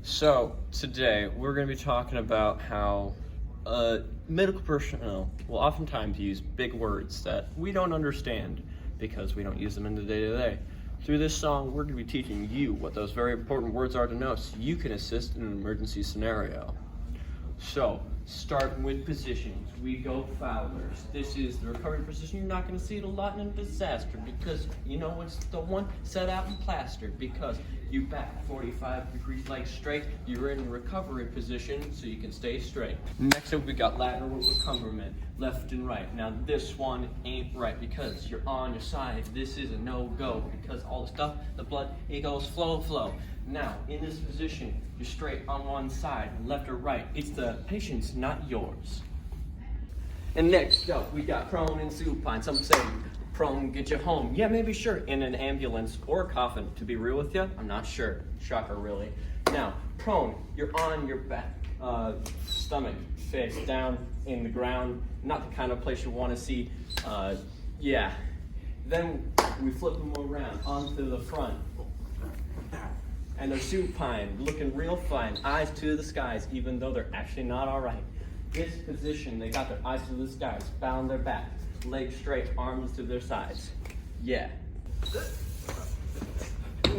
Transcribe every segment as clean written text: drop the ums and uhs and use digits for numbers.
So today we're going to be talking about how medical personnel will oftentimes use big words that we don't understand because we don't use them in the day-to-day. Through this song, we're going to be teaching you what those very important words are to know so you can assist in an emergency scenario. So, starting with positions, we go Fowlers. This is the recovery position. You're not going to see it a lot in a disaster because you know it's the one set out and plastered because you back 45 degrees legs straight. You're in recovery position so you can stay straight. Next up, we got lateral recumbent, left and right. Now this one ain't right because you're on your side. This is a no-go because all the stuff, the blood, it goes flow. Now, in this position, you're straight on one side, left or right. It's the patient's, not yours. And next up, we got prone and supine. Some say prone get you home. Yeah, maybe sure, in an ambulance or a coffin. To be real with you, I'm not sure. Shocker, really. Now, prone, you're on your back, stomach, face down in the ground. Not the kind of place you want to see. Yeah. Then we flip them around onto the front. And they're supine, looking real fine, eyes to the skies, even though they're actually not all right. This position, they got their eyes to the skies, bound their back, legs straight, arms to their sides. Yeah.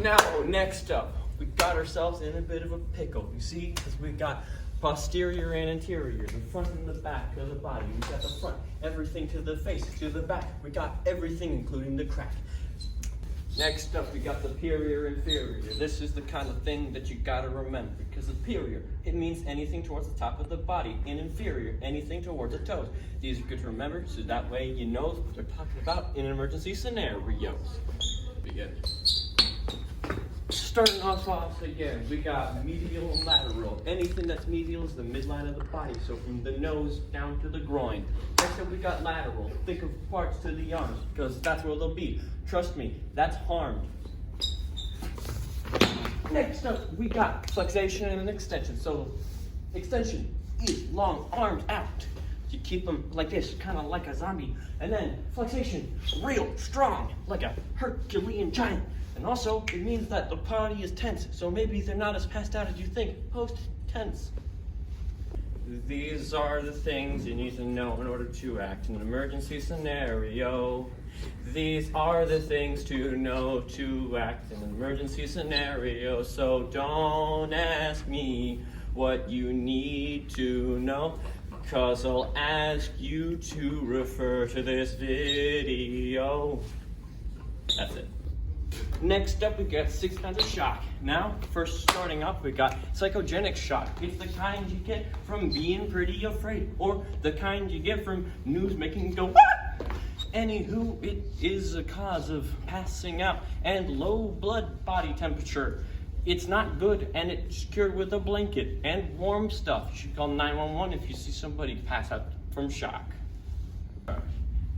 Now, next up, we got ourselves in a bit of a pickle. You see, because we got posterior and anterior, the front and the back of the body. We got the front, everything to the face, to the back. We got everything, including the crack. Next up, we got the superior inferior. This is the kind of thing that you gotta remember because superior, it means anything towards the top of the body, and inferior, anything towards the toes. These are good to remember so that way you know what they're talking about in emergency scenarios. Begin. Starting off again, we got medial and lateral. Anything that's medial is the midline of the body, so from the nose down to the groin. Next up, we got lateral. Think of parts to the arms, because that's where they'll be. Trust me, that's harmed. Next up, we got flexation and extension. So, extension is long arms out. You keep them like this, kind of like a zombie. And then flexation, real strong, like a Herculean giant. And also, it means that the body is tense, so maybe they're not as passed out as you think. Post-tense. These are the things you need to know in order to act in an emergency scenario. These are the things to know to act in an emergency scenario. So don't ask me what you need to know, because I'll ask you to refer to this video. That's it. Next up, we got 6 kinds of shock. Now, first starting off, we got psychogenic shock. It's the kind you get from being pretty afraid, or the kind you get from news making you go, what? Anywho, it is a cause of passing out and low blood body temperature. It's not good, and it's cured with a blanket and warm stuff. You should call 911 if you see somebody pass out from shock.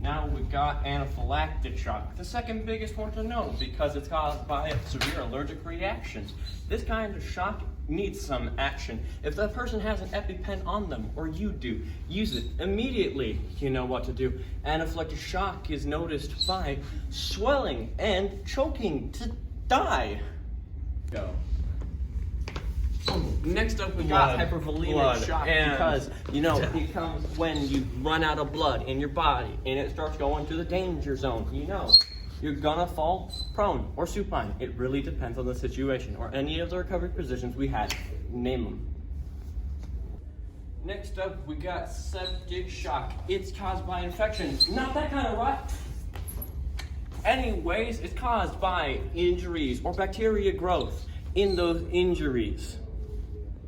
Now we got anaphylactic shock, the second biggest one to know because it's caused by severe allergic reactions. This kind of shock needs some action. If the person has an EpiPen on them, or you do, use it immediately. You know what to do. Anaphylactic shock is noticed by swelling and choking to die. Go. Next up, we got hypervolemic shock because, you know, it comes when you run out of blood in your body and it starts going to the danger zone. You know, you're gonna fall prone or supine. It really depends on the situation or any of the recovery positions we had. Name them. Next up, we got septic shock. It's caused by infection. Not that kind of rot. Anyways, it's caused by injuries or bacteria growth in those injuries.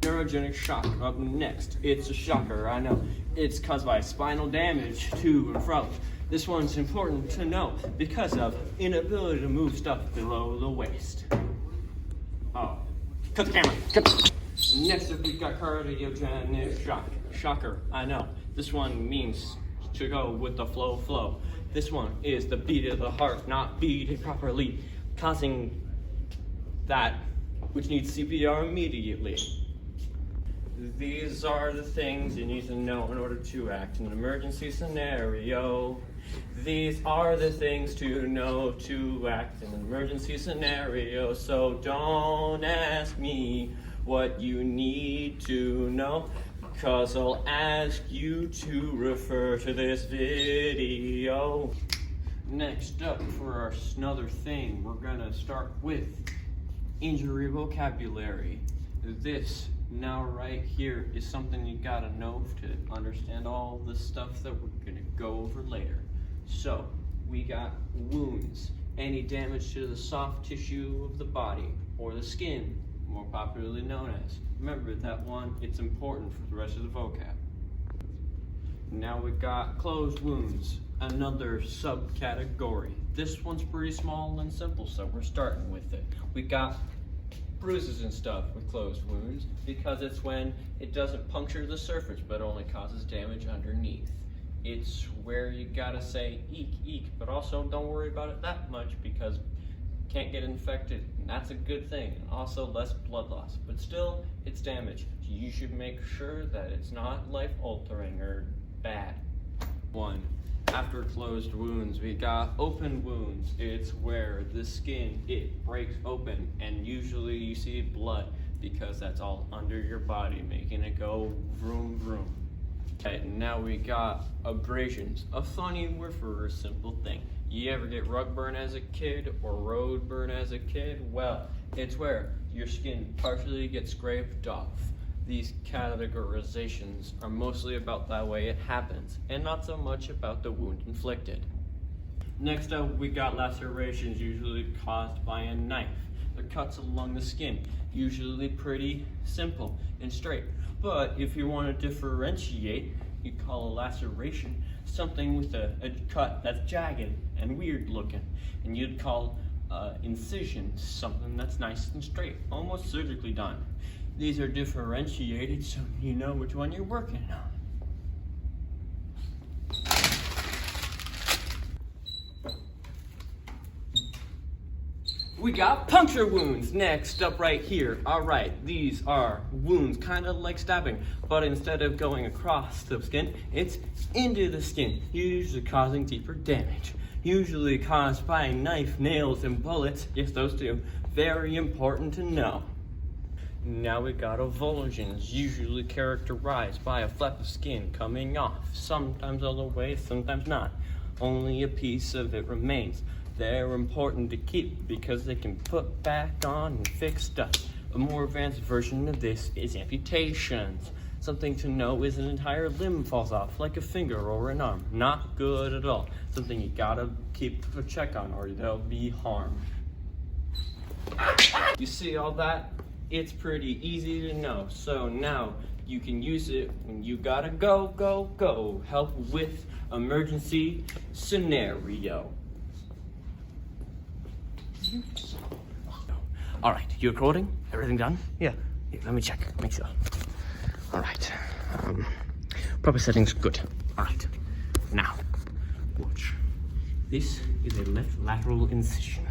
Neurogenic shock up next. It's a shocker, I know. It's caused by spinal damage to and fro. This one's important to know because of inability to move stuff below the waist. Oh, cut the camera. Cut. Next up, we've got cardiogenic shock. Shocker, I know. This one means to go with the flow. This one is the beat of the heart not beating properly, causing that which needs CPR immediately. These are the things you need to know in order to act in an emergency scenario. These are the things to know to act in an emergency scenario. So don't ask me what you need to know, cause I'll ask you to refer to this video. Next up, for another thing, we're gonna start with injury vocabulary. This now right here is something you gotta know to understand all the stuff that we're gonna go over later. So we got wounds, any damage to the soft tissue of the body or the skin, more popularly known as. Remember that one, it's important for the rest of the vocab. Now we got closed wounds, another subcategory. This one's pretty small and simple, so we're starting with it. We got bruises and stuff with closed wounds because it's when it doesn't puncture the surface but only causes damage underneath. It's where you gotta say eek, eek, but also don't worry about it that much because you can't get infected, and that's a good thing. And also less blood loss, but still it's damage. So you should make sure that it's not life-altering or bad. One. After closed wounds, we got open wounds. It's where the skin, it breaks open, and usually you see blood because that's all under your body, making it go vroom vroom. Okay, now we got abrasions, a funny word for a simple thing. You ever get rug burn as a kid or road burn as a kid? Well, it's where your skin partially gets scraped off. These categorizations are mostly about the way it happens, and not so much about the wound inflicted. Next up, we got lacerations, usually caused by a knife. They're cuts along the skin, usually pretty simple and straight. But if you want to differentiate, you call a laceration something with a cut that's jagged and weird looking. And you'd call incision something that's nice and straight, almost surgically done. These are differentiated so you know which one you're working on. We got puncture wounds next up right here. All right, these are wounds kind of like stabbing, but instead of going across the skin, it's into the skin, usually causing deeper damage. Usually caused by a knife, nails, and bullets. Yes, those two. Very important to know. Now we got avulsions, usually characterized by a flap of skin coming off, sometimes all the way, sometimes not. Only a piece of it remains. They're important to keep because they can put back on and fix stuff. A more advanced version of this is amputations. Something to know is an entire limb falls off, like a finger or an arm. Not good at all. Something you gotta keep a check on or they'll be harmed. You see all that? It's pretty easy to know. So now you can use it when you gotta go. Help with emergency scenario. All right, you recording? Everything done? Yeah. Let me check, make sure. All right. Proper settings, good. All right. Now, watch. This is a left lateral incision.